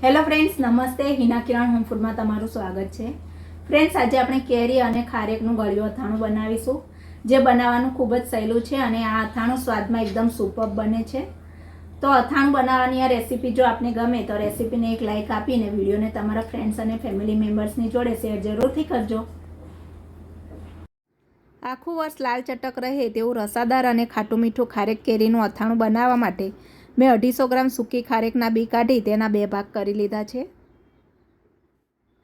Hello friends, નમસ્તે. હિના કિરણ home ફૂડમાં તમારું સ્વાગત છે. ફ્રેન્ડ્સ, આજે આપણે કેરી અને ખારેકનું ગળ્યું અથાણું બનાવીશું, જે બનાવવાનું ખૂબ જ સહેલું છે અને આ અથાણું સ્વાદમાં એકદમ સુપર બને છે. તો અથાણું બનાવવાની આ રેસીપી જો આપને ગમે તો રેસીપીને એક લાઇક આપીને વિડીયોને તમારા ફ્રેન્ડ્સ અને ફેમિલી મેમ્બર્સની જોડે શેર જરૂરથી કરજો. આખું વર્ષ લાલ ચટક રહે તેવું રસાદાર અને ખાટું મીઠું ખારેક કેરીનું અથાણું બનાવવા માટે મેં 250 ગ્રામ સૂકી ખારેકના બી કાઢી તેના 2 ભાગ કરી લીધા છે.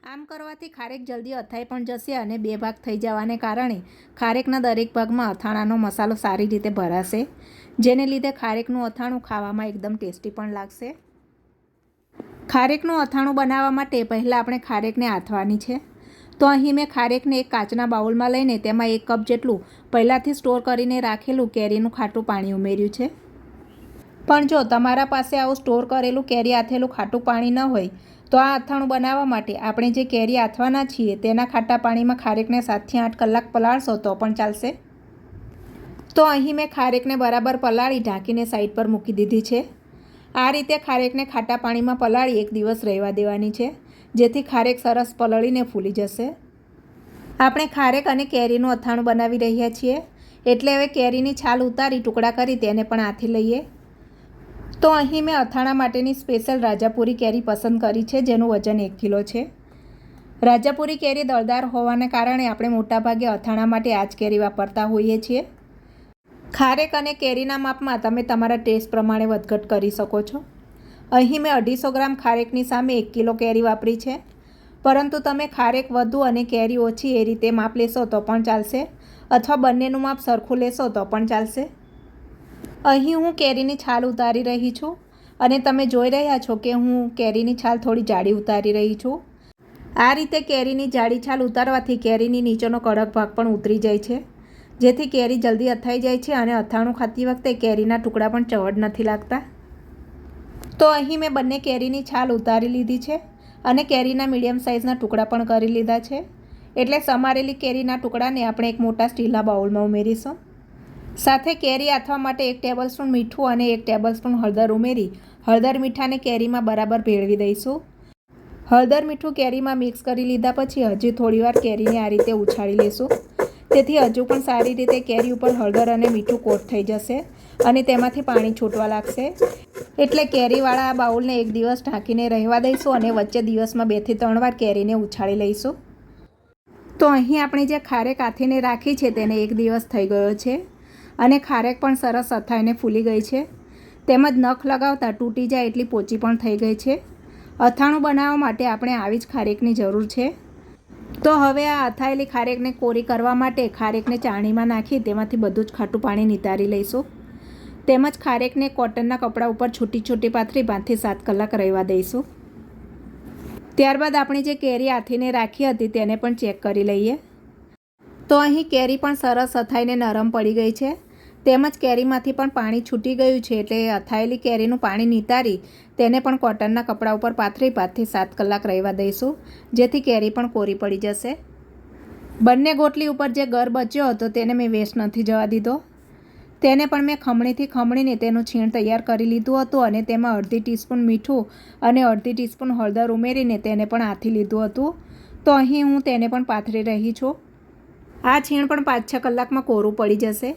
આમ કરવાથી ખારેક જલ્દી અથાઈ પણ જશે અને 2 ભાગ થઈ જવાને કારણે ખારેકના દરેક ભાગમાં અથાણાનો મસાલો સારી રીતે ભરાશે, જેને લીધે ખારેકનું અથાણું ખાવામાં એકદમ ટેસ્ટી પણ લાગશે. ખારેકનું અથાણું બનાવવા માટે પહેલાં આપણે ખારેકને આથવાની છે. તો અહીં મેં ખારેકને એક કાચના બાઉલમાં લઈને તેમાં 1 કપ જેટલું પહેલાંથી સ્ટોર કરીને રાખેલું કેરીનું ખાટું પાણી ઉમેર્યું છે. પણ જો તમારા પાસે આવું સ્ટોર કરેલું કેરી આથેલું ખાટું પાણી ન હોય તો આ અથાણું બનાવવા માટે આપણે જે કેરી આથવાના છીએ તેના ખાટા પાણીમાં ખારેકને 7 થી 8 કલાક પલાળશો તો પણ ચાલશે. તો અહીં મેં ખારેકને બરાબર પલાળી ઢાંકીને સાઈડ પર મૂકી દીધી છે. આ રીતે ખારેકને ખાટા પાણીમાં પલાળી 1 દિવસ રહેવા દેવાની છે, જેથી ખારેક સરસ પલળીને ફૂલી જશે. આપણે ખારેક અને કેરીનું અથાણું બનાવી રહ્યા છીએ, એટલે હવે કેરીની છાલ ઉતારી ટુકડા કરી તેને પણ આથી લઈએ. તો અહીં મેં અથાણા માટેની સ્પેશિયલ રાજાપુરી કેરી પસંદ કરી છે, જેનું વજન 1 કિલો છે. રાજાપુરી કેરી દળદાર હોવાને કારણે આપણે મોટાભાગે અથાણા માટે આ જ કેરી વાપરતા હોઈએ છીએ. ખારેક અને કેરીના માપમાં તમે તમારા ટેસ્ટ પ્રમાણે વધઘટ કરી શકો છો. અહીં મેં 250 ગ્રામ ખારેકની સામે 1 કિલો કેરી વાપરી છે, પરંતુ તમે ખારેક વધુ અને કેરી ઓછી એ રીતે માપ લેશો તો પણ ચાલશે, અથવા બંનેનું માપ સરખું લેશો તો પણ ચાલશે. અહીં હું કેરીની છાલ ઉતારી રહી છું અને તમે જોઈ રહ્યા છો કે હું કેરીની છાલ થોડી જાડી ઉતારી રહી છું. આ રીતે કેરીની જાડી છાલ ઉતારવાથી કેરીની નીચેનો કડક ભાગ પણ ઉતરી જાય છે, જેથી કેરી જલ્દી અથાઈ જાય છે અને અથાણું ખાતી વખતે કેરીના ટુકડા પણ ચવડ નથી લાગતા. તો અહીં મેં બંને કેરીની છાલ ઉતારી લીધી છે અને કેરીના મીડિયમ સાઇઝના ટુકડા પણ કરી લીધા છે. એટલે સમારેલી કેરીના ટુકડાને આપણે એક મોટા સ્ટીલના બાઉલમાં ઉમેરીશું. સાથે કેરી આથવા માટે 1 ટેબલસ્પૂન મીઠું અને 1 ટેબલસ્પૂન હળદર ઉમેરી હળદર મીઠાને કેરીમાં બરાબર ભેળવી દઈશું. હળદર મીઠું કેરીમાં મિક્સ કરી લીધા પછી હજી થોડીવાર કેરીને આ રીતે ઉછાળી લઈશું, તેથી હજુ પણ સારી રીતે કેરી ઉપર હળદર અને મીઠું કોટ થઈ જશે અને તેમાંથી પાણી છૂટવા લાગશે. એટલે કેરીવાળા આ બાઉલને 1 દિવસ ઢાંકીને રહેવા દઈશું અને વચ્ચે દિવસમાં 2 થી 3 વાર કેરીને ઉછાળી લઈશું. તો અહીં આપણે જે ખારેક આથીને રાખી છે તેને 1 દિવસ થઈ ગયો છે અને ખારેક પણ સરસ અથાઈને ફૂલી ગઈ છે, તેમજ નખ લગાવતા તૂટી જાય એટલી પોચી પણ થઈ ગઈ છે. અથાણું બનાવવા માટે આપણે આવી જ ખારેકની જરૂર છે. તો હવે આ અથાયેલી ખારેકને કોરી કરવા માટે ખારેકને ચાળણીમાં નાખી તેમાંથી બધું જ ખાટું પાણી નિતારી લઈશું. તેમજ ખારેકને કોટનના કપડા ઉપર છૂટી છૂટી પાથરી 5 થી 7 કલાક રહેવા દઈશું. ત્યારબાદ આપણે જે કેરી આથીને રાખી હતી તેને પણ ચેક કરી લઈએ. તો અહીં કેરી પણ સરસ અથાઈને નરમ પડી ગઈ છે, તેમજ કેરીમાંથી પણ પાણી છૂટી ગયું છે. એટલે અથાયેલી કેરીનું પાણી નિતારી તેને પણ કોટનના કપડા ઉપર પાથરી 5 થી 7 કલાક રહેવા દઈશું, જેથી કેરી પણ કોરી પડી જશે. બંને ગોટલી ઉપર જે ગર બચ્યો હતો તેને મેં વેસ્ટ નથી જવા દીધો. તેને પણ મેં ખમણીથી ખમણીને તેનું છીણ તૈયાર કરી લીધું હતું અને તેમાં 1/2 ટીસ્પૂન મીઠું અને 1/2 ટીસ્પૂન હળદર ઉમેરીને તેને પણ આથી લીધું હતું. તો અહીં હું તેને પણ પાથરી રહી છું. આ છીણ પણ 5-6 કલાકમાં કોરું પડી જશે.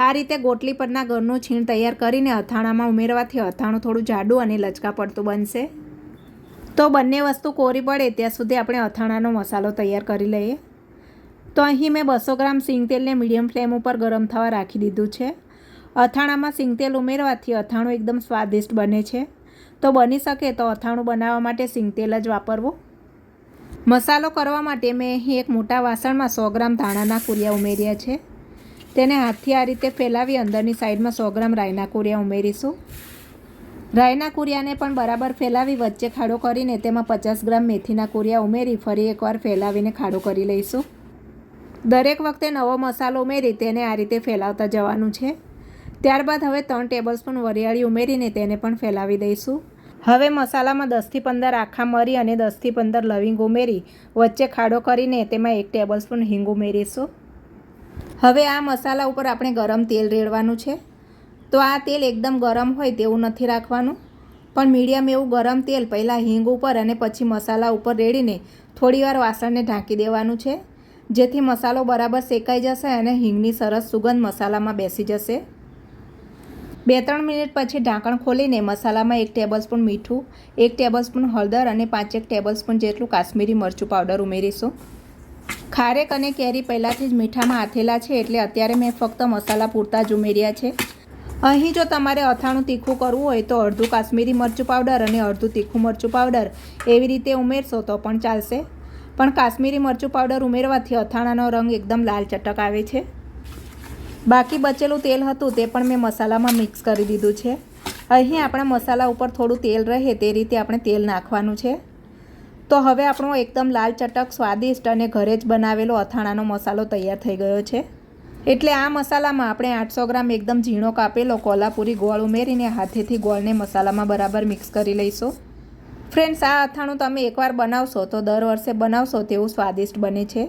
આ રીતે ગોટલી પરના ગરનું છીણ તૈયાર કરીને અથાણામાં ઉમેરવાથી અથાણું થોડું જાડું અને લચકા પડતું બનશે. તો બંને વસ્તુ કોરી પડે ત્યાં સુધી આપણે અથાણાનો મસાલો તૈયાર કરી લઈએ. તો અહીં મેં 200 ગ્રામ સિંગતેલને મીડિયમ ફ્લેમ ઉપર ગરમ થવા રાખી દીધું છે. અથાણામાં સિંગતેલ ઉમેરવાથી અથાણું એકદમ સ્વાદિષ્ટ બને છે. તો બની શકે તો અથાણું બનાવવા માટે સિંગતેલ જ વાપરવું. મસાલો કરવા માટે મેં અહીં એક મોટા વાસણમાં 100 ગ્રામ ધાણાના કુરિયા ઉમેર્યા છે. તેને હાથથી આ રીતે ફેલાવી અંદરની સાઈડમાં 100 ગ્રામ રાઈના કુરિયા ઉમેરીશું. રાઈના કુરિયાને પણ બરાબર ફેલાવી વચ્ચે ખાડો કરીને તેમાં 50 ગ્રામ મેથીના કુરિયા ઉમેરી ફરી એકવાર ફેલાવીને ખાડો કરી લઈશું. દરેક વખતે નવો મસાલો ઉમેરી તેને આ રીતે ફેલાવતા જવાનું છે. ત્યારબાદ હવે 3 ટેબલસ્પૂન વરિયાળી ઉમેરીને તેને પણ ફેલાવી દઈશું. હવે મસાલામાં 10 થી 15 આખા મરી અને 10 થી 15 લવિંગ ઉમેરી વચ્ચે ખાડો કરીને તેમાં 1 ટેબલસ્પૂન હિંગ ઉમેરીશું. હવે આ મસાલા ઉપર આપણે ગરમ તેલ રેડવાનું છે. તો આ તેલ એકદમ ગરમ હોય તેવું નથી રાખવાનું. પણ મીડિયમ એવું ગરમ તેલ પહેલાં હિંગ ઉપર અને પછી મસાલા ઉપર રેડીને થોડીવાર વાસણને ઢાંકી દેવાનું છે, જેથી મસાલો બરાબર શેકાઈ જશે અને હિંગની સરસ સુગંધ મસાલામાં બેસી જશે. 2-3 મિનિટ પછી ઢાંકણ ખોલીને મસાલામાં 1 ટેબલસ્પૂન મીઠું, 1 ટેબલસ્પૂન હળદર અને 5-1 ટેબલસ્પૂન જેટલું કાશ્મીરી મરચું પાવડર ઉમેરીશું. ખારેક અને કેરી પહેલાંથી જ મીઠામાં આથેલા છે, એટલે અત્યારે મેં ફક્ત મસાલા પૂરતા જ ઉમેર્યા છે. અહીં જો તમારે અથાણું તીખું કરવું હોય તો અડધું કાશ્મીરી મરચું પાવડર અને અડધું તીખું મરચું પાવડર એવી રીતે ઉમેરશો તો પણ ચાલશે. પણ કાશ્મીરી મરચું પાવડર ઉમેરવાથી અથાણાનો રંગ એકદમ લાલ ચટક આવે છે. બાકી બચેલું તેલ હતું તે પણ મેં મસાલામાં મિક્સ કરી દીધું છે. અહીં આપણા મસાલા ઉપર થોડું તેલ રહે તે રીતે આપણે તેલ નાખવાનું છે. તો હવે આપણો એકદમ લાલ ચટક, સ્વાદિષ્ટ અને ઘરે જ બનાવેલો અથાણાનો મસાલો તૈયાર થઈ ગયો છે. એટલે આ મસાલામાં આપણે 800 ગ્રામ એકદમ ઝીણો કાપેલો કોલ્હાપુરી ગોળ ઉમેરીને હાથેથી ગોળને મસાલામાં બરાબર મિક્સ કરી લઈશું. ફ્રેન્ડ્સ, આ અથાણું તમે એકવાર બનાવશો તો દર વર્ષે બનાવશો તેવું સ્વાદિષ્ટ બને છે.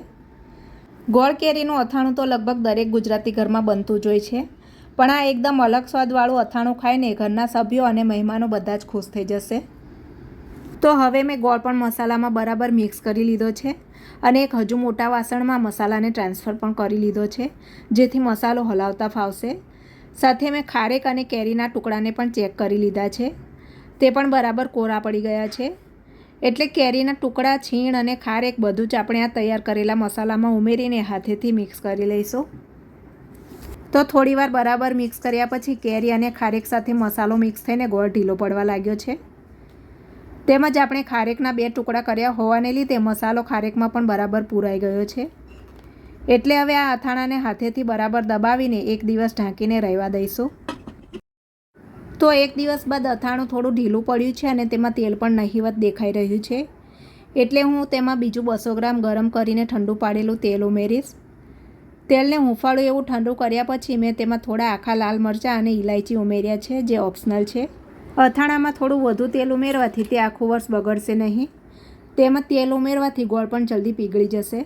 ગોળ કેરીનું અથાણું તો લગભગ દરેક ગુજરાતી ઘરમાં બનતું જ હોય છે, પણ આ એકદમ અલગ સ્વાદવાળું અથાણું ખાઈને ઘરના સભ્યો અને મહેમાનો બધા જ ખુશ થઈ જશે. તો હવે મેં ગોળ પણ મસાલામાં બરાબર મિક્સ કરી લીધો છે અને એક હજુ મોટા વાસણમાં મસાલાને ટ્રાન્સફર પણ કરી લીધો છે, જેથી મસાલો હલાવતા ફાવશે. સાથે મેં ખારેક અને કેરીના ટુકડાને પણ ચેક કરી લીધા છે, તે પણ બરાબર કોરા પડી ગયા છે. એટલે કેરીના ટુકડા, છીણ અને ખારેક બધું જ આપણે આ તૈયાર કરેલા મસાલામાં ઉમેરીને હાથેથી મિક્સ કરી લઈશું. તો થોડીવાર બરાબર મિક્સ કર્યા પછી કેરી અને ખારેક સાથે મસાલો મિક્સ થઈને ગોળ ઢીલો પડવા લાગ્યો છે. તેમજ આપણે ખારેકના 2 ટુકડા કર્યા હોવાને લીધે મસાલો ખારેકમાં પણ બરાબર પૂરાઈ ગયો છે. એટલે હવે આ અથાણાને હાથેથી બરાબર દબાવીને 1 દિવસ ઢાંકીને રહેવા દઈશું. તો 1 દિવસ બાદ અથાણું થોડું ઢીલું પડ્યું છે અને તેમાં તેલ પણ નહિવત દેખાઈ રહ્યું છે. એટલે હું તેમાં બીજું 200 ગ્રામ ગરમ કરીને ઠંડુ પાડેલું તેલ ઉમેરીશ. તેલને હૂંફાળું એવું ઠંડુ કર્યા પછી મેં તેમાં થોડા આખા લાલ મરચાં અને ઇલાયચી ઉમેર્યા છે, જે ઓપ્શનલ છે. અથાણામાં થોડું વધુ તેલ ઉમેરવાથી તે આખું વર્ષ બગડશે નહીં. તેમાં તેલ ઉમેરવાથી ગોળ પણ જલ્દી પીગળી જશે.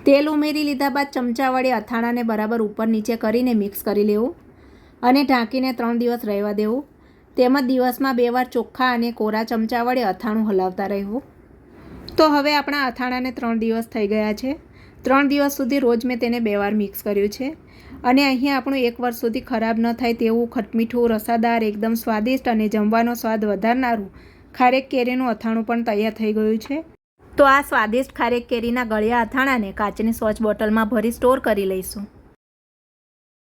તેલ ઉમેરી લીધા બાદ ચમચા વડે અથાણાને બરાબર ઉપર નીચે કરીને મિક્સ કરી લેવું અને ઢાંકીને 3 દિવસ રહેવા દેવું. તેમજ દિવસમાં 2 વાર ચોખ્ખા અને કોરા ચમચા વડે અથાણું હલાવતા રહેવું. તો હવે આપણા અથાણાને 3 દિવસ થઈ ગયા છે. 3 દિવસ સુધી રોજ મેં તેને 2 વાર મિક્સ કર્યું છે અને અહીં આપણું 1 વર્ષ સુધી ખરાબ ન થાય તેવું ખટમીઠું, રસાદાર, એકદમ સ્વાદિષ્ટ અને જમવાનો સ્વાદ વધારનારું ખારેક કેરીનું અથાણું પણ તૈયાર થઈ ગયું છે. તો આ સ્વાદિષ્ટ ખારેક કેરીના ગળ્યા અથાણાને કાચની સોચ બોટલમાં ભરી સ્ટોર કરી લઈશું.